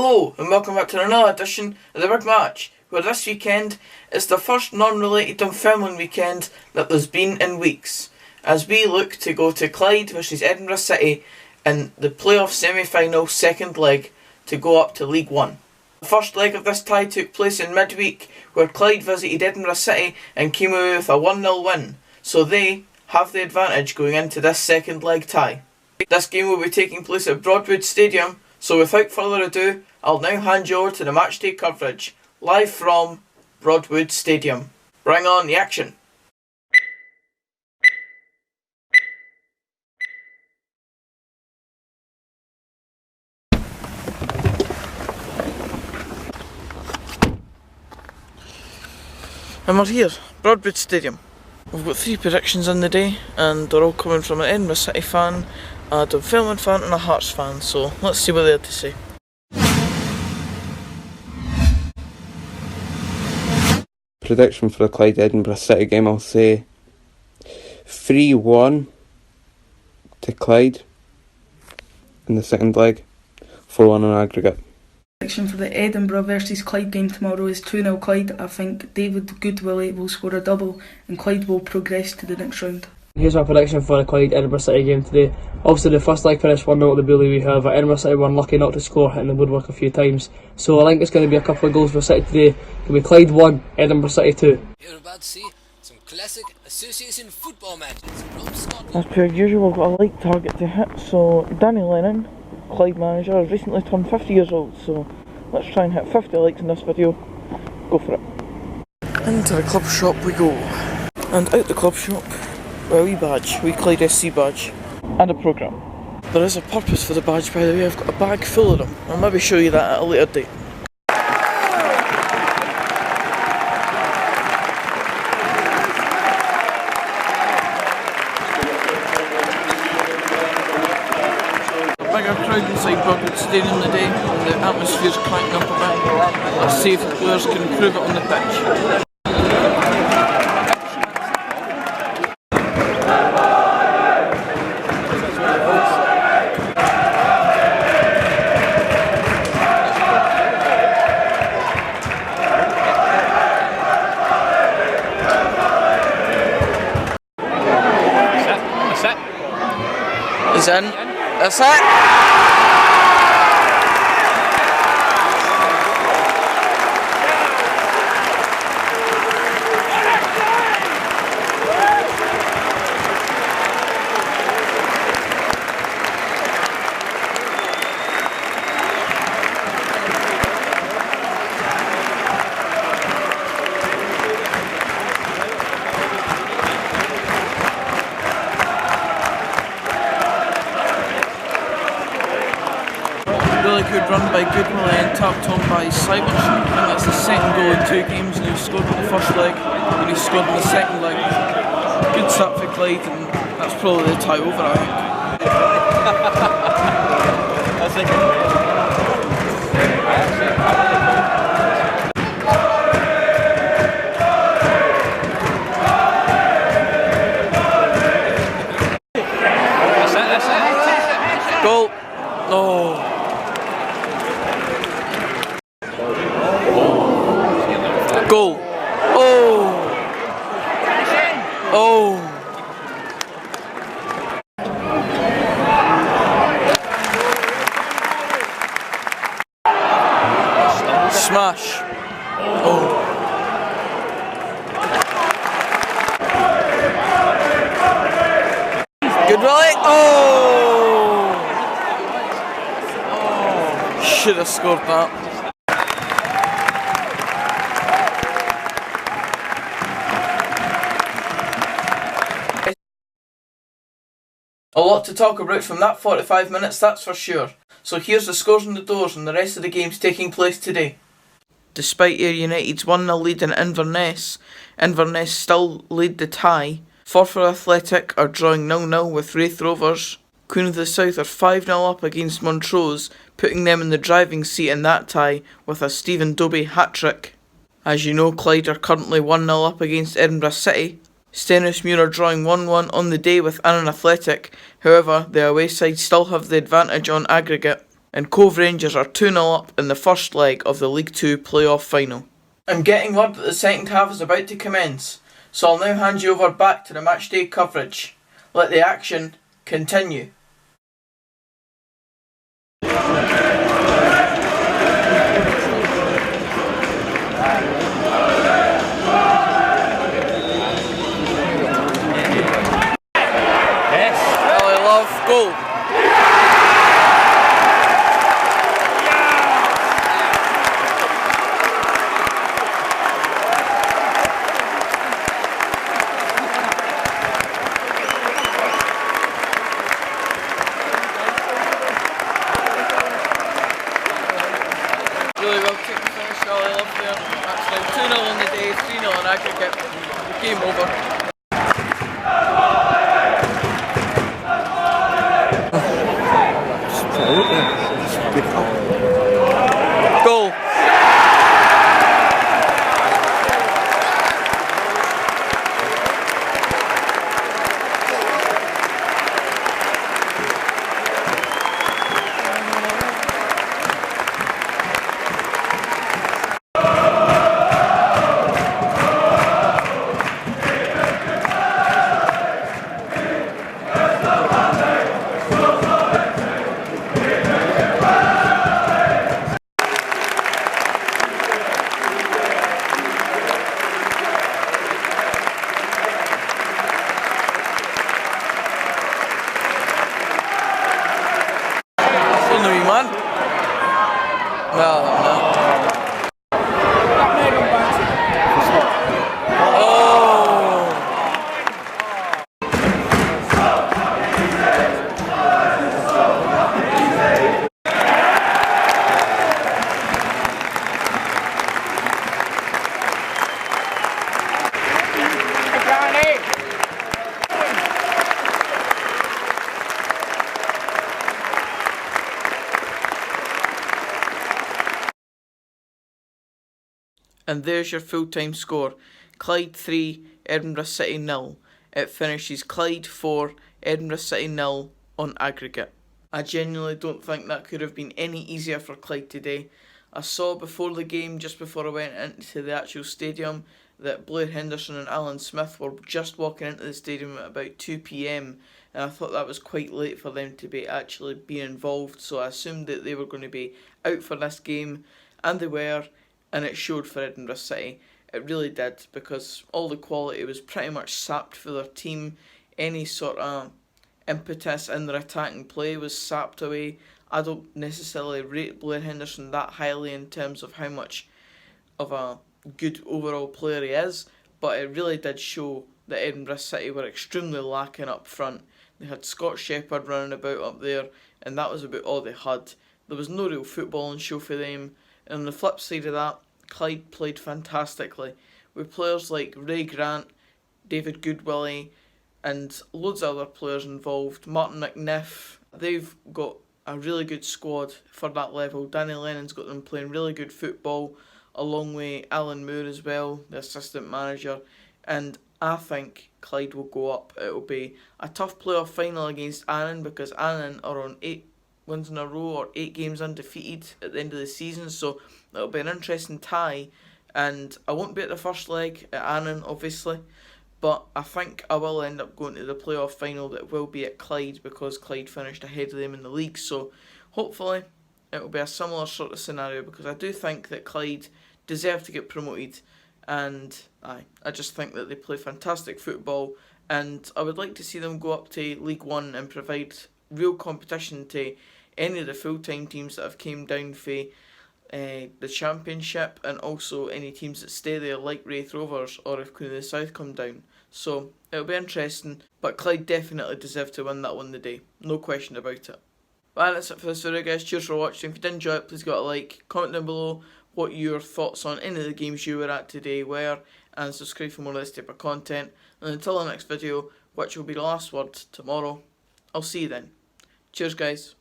Hello and welcome back to another edition of the Big Match, where this weekend is the first non-related Dunfermline weekend that there's been in weeks, as we look to go to Clyde versus Edinburgh City in the playoff semi-final second leg to go up to League One. The first leg of this tie took place in midweek, where Clyde visited Edinburgh City and came away with a 1-0 win, so they have the advantage going into this second leg tie. This game will be taking place at Broadwood Stadium, so without further ado, I'll now hand you over to the matchday coverage, live from Broadwood Stadium. Bring on the action! And we're here, Broadwood Stadium. We've got 3 predictions in the day, and they're all coming from an Edinburgh City fan, a Dunfermline fan and a Hearts fan, so let's see what they have to say. Prediction for the Clyde Edinburgh City game, I'll say 3-1 to Clyde in the second leg, 4-1 on aggregate. Prediction for the Edinburgh versus Clyde game tomorrow is 2-0 Clyde. I think David Goodwillie will score a double and Clyde will progress to the next round. Here's my prediction for the Clyde Edinburgh City game today. Obviously the first leg finished 1-0 at the Bully. We have Edinburgh City were unlucky not to score, hitting the woodwork a few times. So I think it's going to be a couple of goals for City today. It'll be Clyde 1, Edinburgh City 2. You're about to see some classic association football matches from Scotland. As per usual, we've got a light target to hit, so Danny Lennon, Clyde manager, has recently turned 50 years old, so let's try and hit 50 likes in this video. Go for it. Into the club shop we go. And out the club shop, a wee badge, wee Clyde SC badge, and a programme. There is a purpose for the badge, by the way. I've got a bag full of them. I'll maybe show you that at a later date. Bigger crowd inside Broadwood Stadium today, and the atmosphere's cranking up a bit. Let's see if the players can improve it on the pitch. He's in. That's it. Really good run by Goodwillie and tapped home by Cybers. I think that's the second goal in 2 games, and he scored in the first leg and he scored in the second leg. Good start for Clyde, and that's probably the tie over, I think. That's it. Goal. No. Goal. Oh. Oh. Smash. Oh. Goodwillie. Oh. Should have scored that. A lot to talk about from that 45 minutes, that's for sure. So here's the scores on the doors and the rest of the games taking place today. Despite Ayr United's 1-0 lead in Inverness, Inverness still lead the tie. Forfar Athletic are drawing 0-0 with Raith Rovers. Queen of the South are 5-0 up against Montrose, putting them in the driving seat in that tie with a Stephen Dobie hat-trick. As you know, Clyde are currently 1-0 up against Edinburgh City. Stenhousemuir are drawing 1-1 on the day with Annan Athletic, however the away side still have the advantage on aggregate. and Cove Rangers are 2-0 up in the first leg of the League 2 playoff final. I'm getting word that the second half is about to commence, so I'll now hand you over back to the matchday coverage. Let the action continue. Goal. Really well taken finish, Charlie Love there. That's now 2-0 on the day, 3-0 on aggregate. Game over. Goal. And there's your full-time score. Clyde 3, Edinburgh City 0. It finishes Clyde 4, Edinburgh City 0 on aggregate. I genuinely don't think that could have been any easier for Clyde today. I saw before the game, just before I went into the actual stadium, that Blair Henderson and Alan Smith were just walking into the stadium at about 2 p.m, and I thought that was quite late for them to be actually being involved, so I assumed that they were going to be out for this game, and they were, and it showed for Edinburgh City. It really did, because all the quality was pretty much sapped for their team. Any sort of impetus in their attacking play was sapped away. I don't necessarily rate Blair Henderson that highly in terms of how much of a good overall player he is, but it really did show that Edinburgh City were extremely lacking up front. They had Scott Shepherd running about up there, and that was about all they had. There was no real footballing show for them. And on the flip side of that, Clyde played fantastically, with players like Ray Grant, David Goodwillie, and loads of other players involved. Martin McNiff, they've got a really good squad for that level. Danny Lennon's got them playing really good football, along with Alan Moore as well, the assistant manager. And I think Clyde will go up. It'll be a tough playoff final against Annan, because Annan are on 8 wins in a row, or 8 games undefeated at the end of the season, so it'll be an interesting tie. And I won't be at the first leg at Annan, obviously, but I think I will end up going to the playoff final that will be at Clyde, because Clyde finished ahead of them in the league. So hopefully it will be a similar sort of scenario, because I do think that Clyde deserve to get promoted, and I just think that they play fantastic football, and I would like to see them go up to League 1 and provide real competition to any of the full-time teams that have came down for the Championship, and also any teams that stay there like Wraith Rovers or if Queen of the South come down. So it'll be interesting, but Clyde definitely deserve to win that one today, no question about it. Well, that's it for this video, guys. Cheers for watching. If you did enjoy it, please give it a like, comment down below what your thoughts on any of the games you were at today were, and subscribe for more of this type of content. And until the next video, which will be the last word tomorrow, I'll see you then. Cheers, guys.